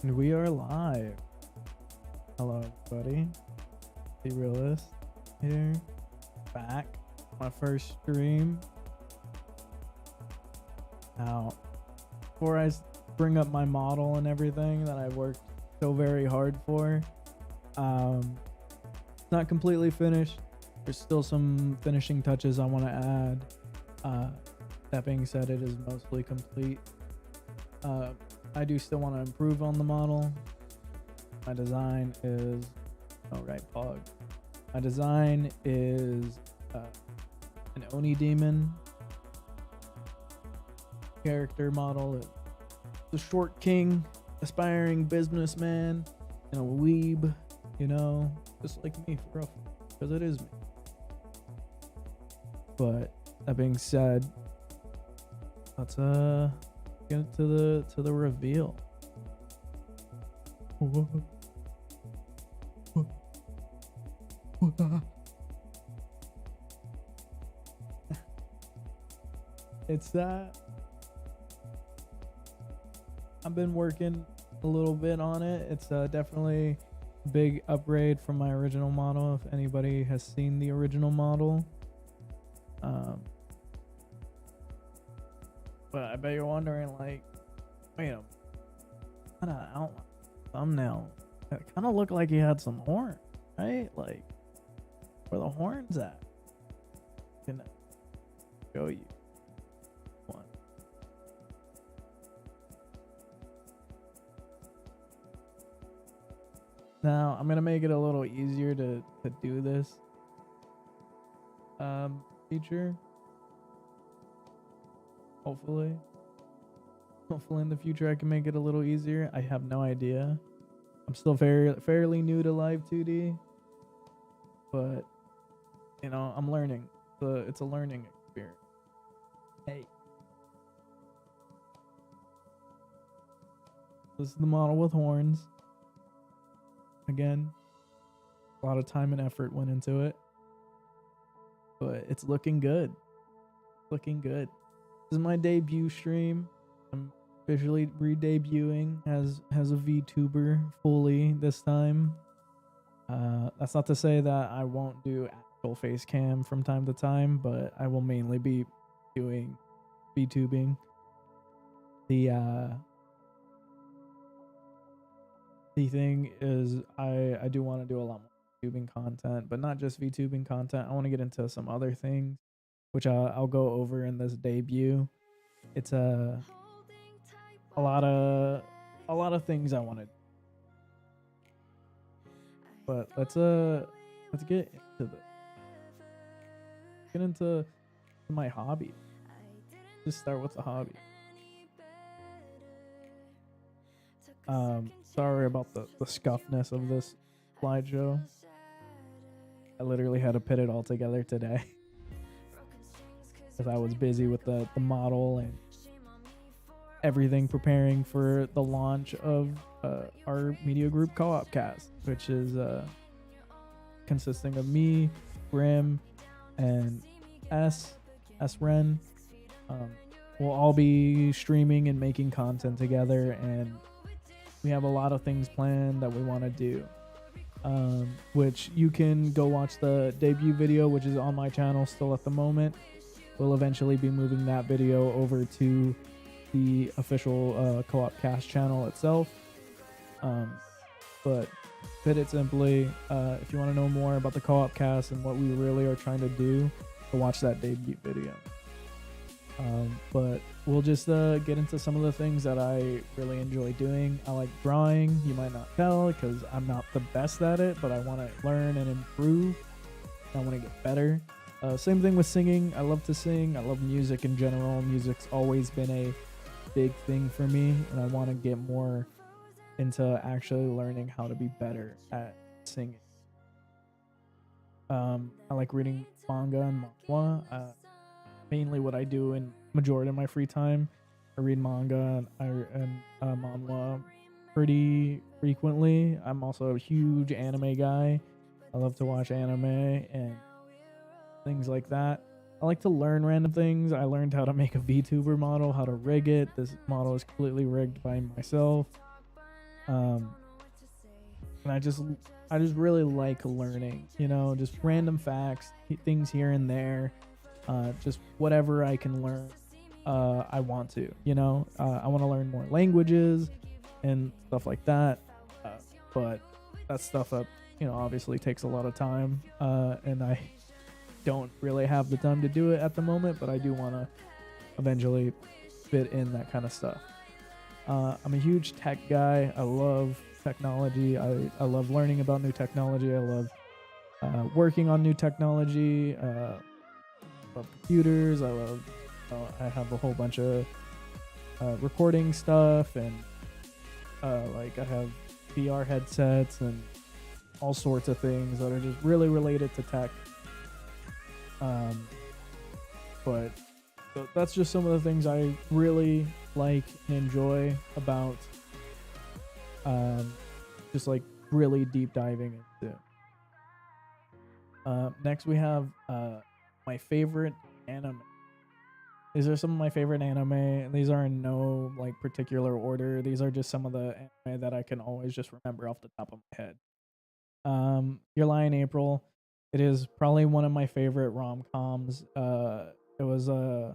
And we are live. Hello, everybody. The Realist here, back. My first stream. Now, before I bring up my model and everything that I worked so very hard for, it's not completely finished. There's still some finishing touches I want to add. That being said, it is mostly complete. I do still want to improve on the model. My design is, oh right, Pog. My design is an Oni demon character model. The short king, aspiring businessman, and a weeb, you know, just like me, for real, because it is me. But that being said, let's get to the reveal. It's I've been working a little bit on it. It's definitely a big upgrade from my original model. If anybody has seen the original model, but I bet you're wondering, like, wait a kind of outline thumbnail. It kind of looked like he had some horn, right? Like, where the horns at? Can show you one. Now I'm gonna make it a little easier to do this feature. Hopefully in the future I can make it a little easier. I have no idea. I'm still fairly new to Live 2D, but you know, I'm learning. It's a learning experience. Hey, this is the model with horns. Again, a lot of time and effort went into it, but it's looking good. Looking good. This is my debut stream. I'm officially re-debuting as a VTuber fully this time. That's not to say that I won't do actual face cam from time to time, but I will mainly be doing VTubing. The thing is, I do want to do a lot more VTubing content, but not just VTubing content. I want to get into some other things, which I'll go over in this debut. It's a lot of things I want to do. But let's get into this. Get into my hobby. Just start with the hobby. Sorry about the scuffness of this slideshow. I literally had to put it all together today because I was busy with the model and everything, preparing for the launch of our media group Co-op Cast, which is consisting of me, Grim, and S-Ren. We'll all be streaming and making content together, and we have a lot of things planned that we want to do, which you can go watch the debut video, which is on my channel still at the moment. We'll eventually be moving that video over to the official Co-op Cast channel itself. But put it simply, if you want to know more about the Co-op Cast and what we really are trying to do, go watch that debut video. But we'll just get into some of the things that I really enjoy doing. I like drawing. You might not tell because I'm not the best at it, but I want to learn and improve. I want to get better. Same thing with singing. I love to sing. I love music in general. Music's always been a big thing for me, and I want to get more into actually learning how to be better at singing. I like reading manga and manhwa. Mainly what I do in majority of my free time. I read manga and manhwa pretty frequently. I'm also a huge anime guy. I love to watch anime and things like that. I like to learn random things. I learned how to make a VTuber model, how to rig it. This model is completely rigged by myself. Um, and I just really like learning, you know, just random facts, things here and there, just whatever I can learn. I want to, you know, I want to learn more languages and stuff like that. Uh, but that stuff up, you know, obviously takes a lot of time, and I don't really have the time to do it at the moment. But I do want to eventually fit in that kind of stuff. I'm a huge tech guy. I love technology. I love learning about new technology. I love working on new technology. Love computers. I love. I have a whole bunch of recording stuff, and like I have VR headsets and all sorts of things that are just really related to tech. Um, but that's just some of the things I really like and enjoy about just like really deep diving into. Next we have my favorite anime. These are some of my favorite anime. These are in no like particular order. These are just some of the anime that I can always just remember off the top of my head. Your Lie in April. It is probably one of my favorite rom-coms. It was a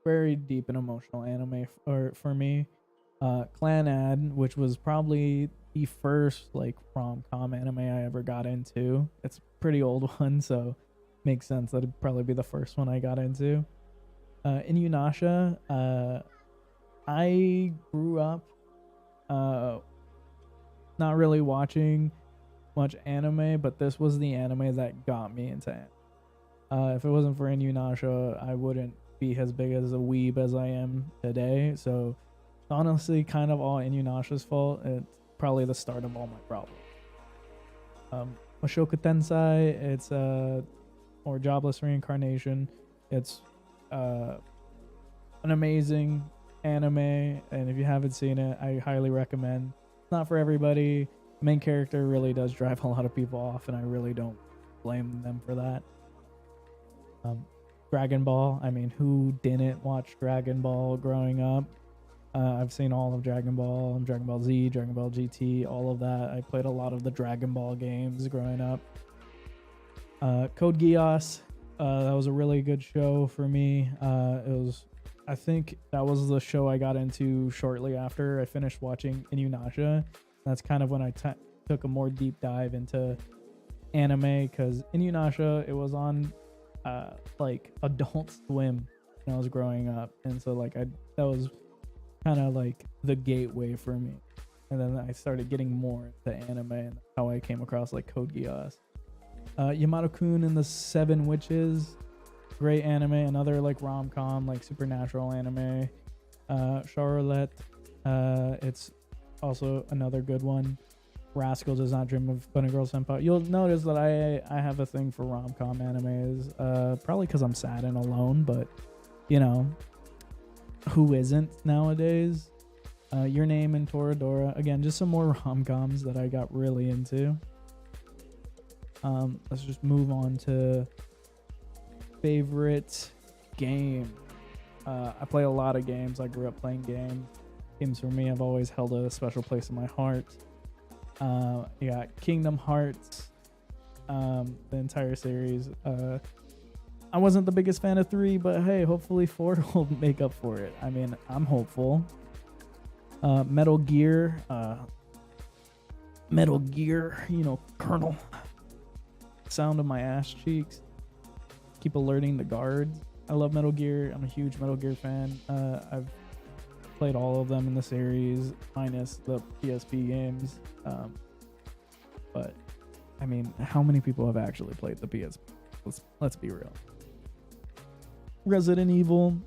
very deep and emotional anime for me. Clan which was probably the first like rom-com anime I ever got into. It's a pretty old one, so makes sense that it'd probably be the first one I got into. Inuyasha, I grew up not really watching much anime, but this was the anime that got me into anime. If it wasn't for Inuyasha, I wouldn't be as big as a weeb as I am today. So it's honestly kind of all Inuyasha's fault. It's probably the start of all my problems. Mushoku Tensei, it's or Jobless Reincarnation. It's an amazing anime, and if you haven't seen it, I highly recommend. It's not for everybody. The main character really does drive a lot of people off, and I really don't blame them for that. Dragon Ball. I mean, who didn't watch Dragon Ball growing up? I've seen all of Dragon Ball, Dragon Ball Z, Dragon Ball GT, all of that. I played a lot of the Dragon Ball games growing up. Code Geass. That was a really good show for me. I think that was the show I got into shortly after I finished watching Inuyasha. That's kind of when I took a more deep dive into anime, because Inuyasha, it was on like Adult Swim when I was growing up, and so like that was kind of like the gateway for me. And then I started getting more into anime, and how I came across like Code Geass. Yamato-kun and the Seven Witches, great anime. Another like rom-com, like supernatural anime. Charlotte, it's also another good one. Rascal Does Not Dream of Bunny Girl Senpai. You'll notice that I have a thing for rom-com animes, probably because I'm sad and alone, but you know, who isn't nowadays? Your Name and Toradora, again, just some more rom-coms that I got really into. Let's just move on to favorite game. I play a lot of games. I grew up playing games. Games for me have always held a special place in my heart. You got Kingdom Hearts, the entire series. I wasn't the biggest fan of 3, but hey, hopefully 4 will make up for it. I mean, I'm hopeful. Metal Gear, you know, Colonel. Sound of my ass cheeks. Keep alerting the guards. I love Metal Gear. I'm a huge Metal Gear fan. I've played all of them in the series, minus the PSP games. But I mean, how many people have actually played the PSP? Let's be real. Resident Evil,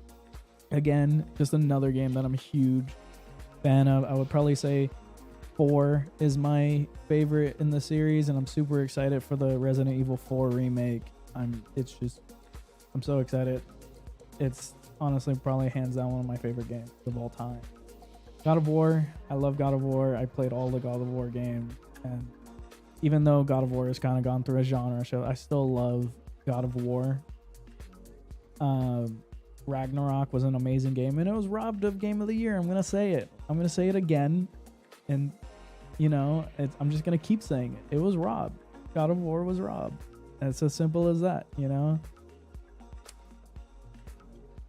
again, just another game that I'm a huge fan of. I would probably say 4 is my favorite in the series, and I'm super excited for the Resident Evil 4 remake. I'm so excited. It's honestly probably hands down one of my favorite games of all time. God of War, I love God of War. I played all the God of War games, and even though God of War has kind of gone through a genre shift, I still love God of War. Ragnarok was an amazing game, and it was robbed of Game of the Year. I'm gonna say it again, and You know, I'm just gonna keep saying it. It was robbed. God of War was robbed. It's as simple as that, you know.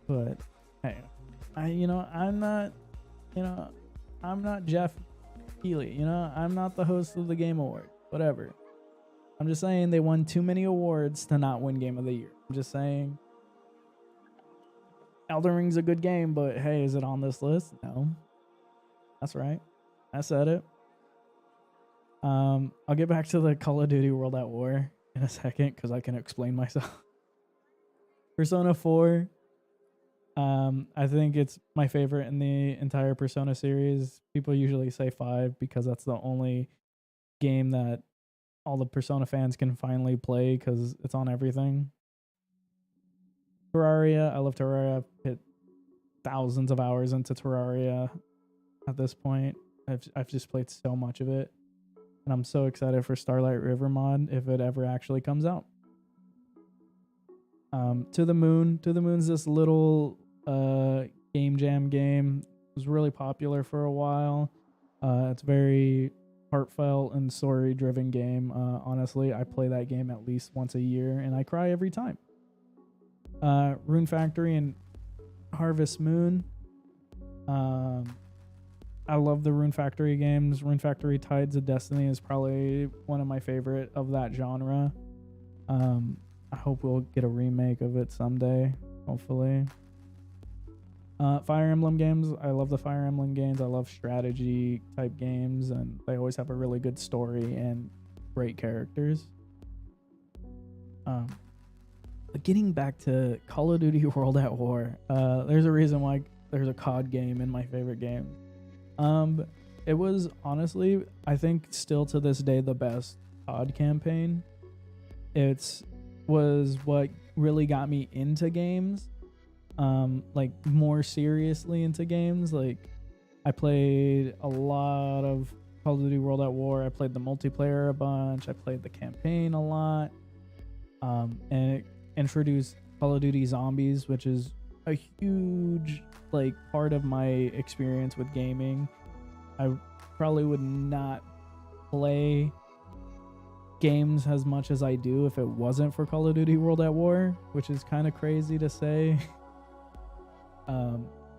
But hey, I'm not, I'm not Jeff Keighley. You know, I'm not the host of the Game Award. Whatever. I'm just saying they won too many awards to not win Game of the Year. I'm just saying. Elden Ring's a good game, but hey, is it on this list? No. That's right. I said it. I'll get back to the Call of Duty World at War in a second because I can explain myself. Persona 4. I think it's my favorite in the entire Persona series. People usually say 5 because that's the only game that all the Persona fans can finally play because it's on everything. Terraria, I love Terraria. I've hit thousands of hours into Terraria at this point. I've just played so much of it. And I'm so excited for Starlight River mod if it ever actually comes out. To the Moon. To the Moon's this little game jam game. It was really popular for a while. It's very heartfelt and story driven game. Honestly, I play that game at least once a year and I cry every time. Rune Factory and Harvest Moon. I love the Rune Factory games. Rune Factory Tides of Destiny is probably one of my favorite of that genre. I hope we'll get a remake of it someday, hopefully. Fire Emblem games. I love the Fire Emblem games. I love strategy type games, and they always have a really good story and great characters. But getting back to Call of Duty World at War, there's a reason why there's a COD game in my favorite game. It was honestly, I think, still to this day the best COD campaign. It was what really got me into games, like more seriously into games. Like I played a lot of Call of Duty World at War. I played the multiplayer a bunch. I played the campaign a lot, and it introduced Call of Duty Zombies, which is a huge like part of my experience with gaming. I probably would not play games as much as I do if it wasn't for Call of Duty World at War, which is kind of crazy to say.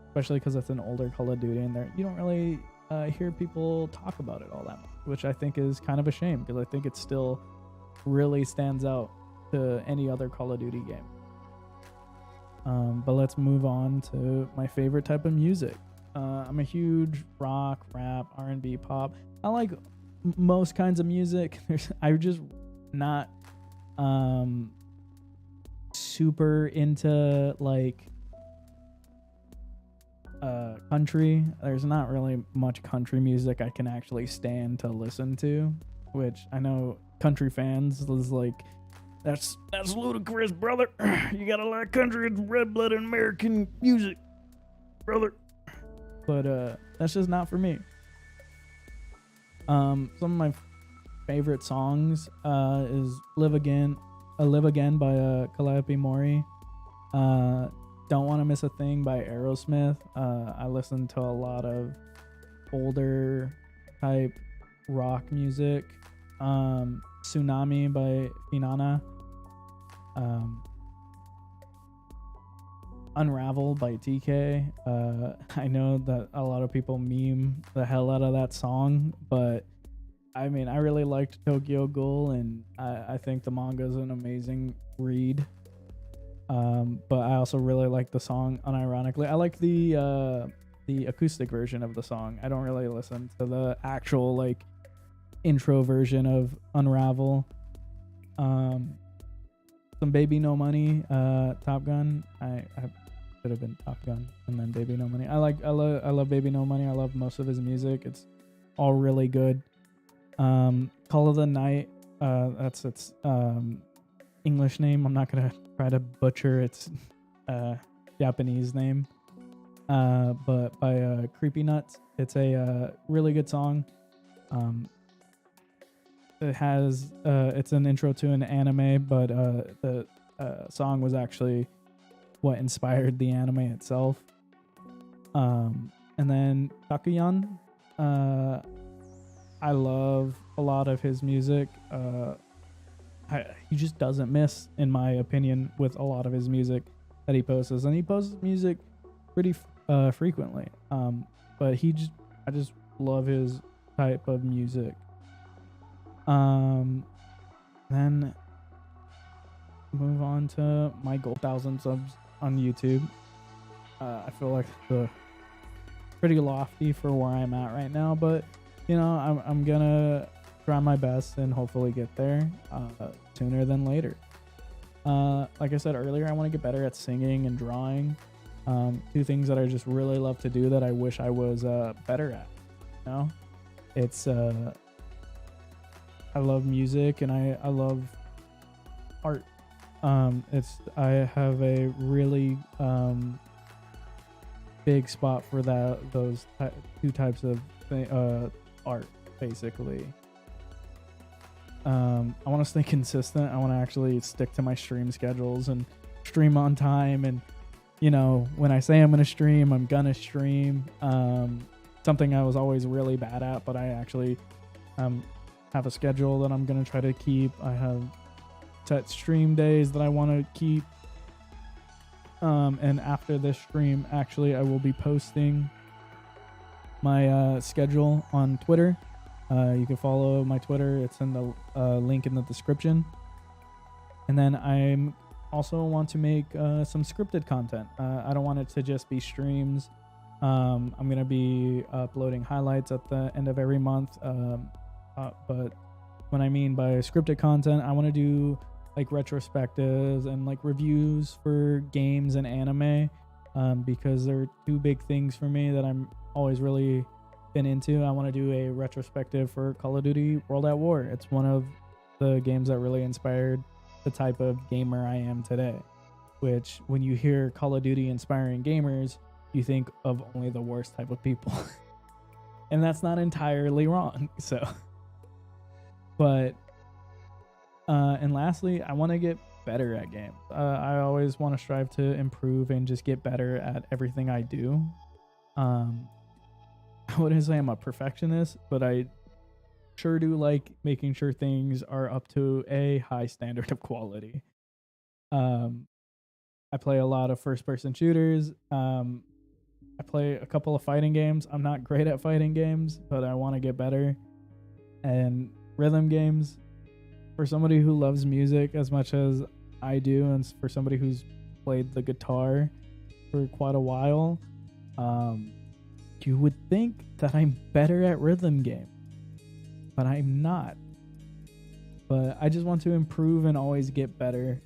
Especially because it's an older Call of Duty and you don't really hear people talk about it all that much, which I think is kind of a shame because I think it still really stands out to any other Call of Duty game. But let's move on to my favorite type of music. I'm a huge rock, rap, R&B, pop. I like most kinds of music. I'm just not super into like country. There's not really much country music I can actually stand to listen to, which I know country fans is like, that's ludicrous, brother. You gotta like country. It's red-blooded American music, brother. But that's just not for me. Some of my favorite songs is Live Again by Calliope Mori. Don't Want to Miss a Thing by Aerosmith. I listen to a lot of older type rock music. Tsunami by Finana. Unravel by TK. I know that a lot of people meme the hell out of that song, but I mean, I really liked Tokyo Ghoul, and I think the manga is an amazing read. But I also really like the song unironically. I like the acoustic version of the song. I don't really listen to the actual like intro version of Unravel. Some Baby No Money, Top Gun. I should have been Top Gun and then Baby No Money. I love Baby No Money. I love most of his music. It's all really good. Call of the Night. That's its English name. I'm not gonna try to butcher its Japanese name. But by Creepy Nuts. It's a really good song. It has it's an intro to an anime, but the song was actually what inspired the anime itself. And then Takuyan, I love a lot of his music. He just doesn't miss, in my opinion, with a lot of his music that he posts, and he posts music pretty frequently. But I just love his type of music. Then move on to my goal 1,000 subs on YouTube. I feel like the pretty lofty for where I'm at right now, but you know, I'm gonna try my best and hopefully get there sooner than later. Like I said earlier, I want to get better at singing and drawing. Two things that I just really love to do that I wish I was better at. You know, it's I love music and I love art. I have a really big spot for those two types of art, basically. I want to stay consistent. I want to actually stick to my stream schedules and stream on time. And, you know, when I say I'm going to stream, I'm going to stream. Something I was always really bad at, but I actually have a schedule that I'm going to try to keep. I have set stream days that I want to keep. And after this stream, actually, I will be posting my schedule on Twitter. You can follow my Twitter. It's in the link in the description. And then I'm also want to make some scripted content. I don't want it to just be streams. I'm going to be uploading highlights at the end of every month. But when I mean by scripted content, I want to do like retrospectives and like reviews for games and anime, because they're two big things for me that I'm always really been into. I want to do a retrospective for Call of Duty World at War. It's one of the games that really inspired the type of gamer I am today, which when you hear Call of Duty inspiring gamers, you think of only the worst type of people. And that's not entirely wrong. So, but and lastly, I want to get better at games. I always want to strive to improve and just get better at everything I do. I wouldn't say I'm a perfectionist, but I sure do like making sure things are up to a high standard of quality. I play a lot of first-person shooters. I play a couple of fighting games. I'm not great at fighting games, but I want to get better. And rhythm games, for somebody who loves music as much as I do, and for somebody who's played the guitar for quite a while, you would think that I'm better at rhythm games, but I'm not. But I just want to improve and always get better.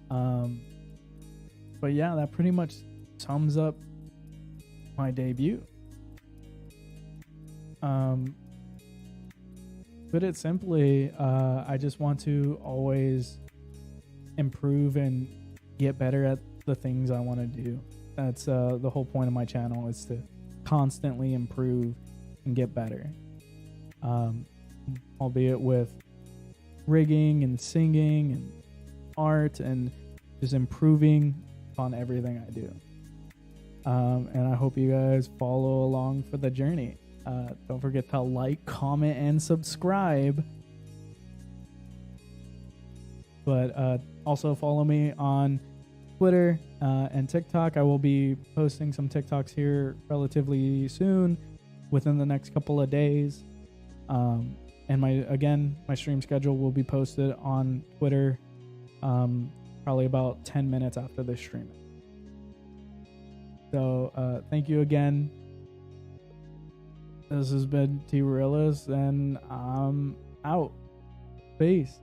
But yeah, that pretty much sums up my debut. Put it simply, I just want to always improve and get better at the things I want to do. That's the whole point of my channel, is to constantly improve and get better. Albeit with rigging and singing and art and just improving on everything I do. And I hope you guys follow along for the journey. Don't forget to like, comment, and subscribe. But also follow me on Twitter and TikTok. I will be posting some TikToks here relatively soon, within the next couple of days. And my stream schedule will be posted on Twitter probably about 10 minutes after this stream. So thank you again. This has been T Realist, and I'm out. Peace.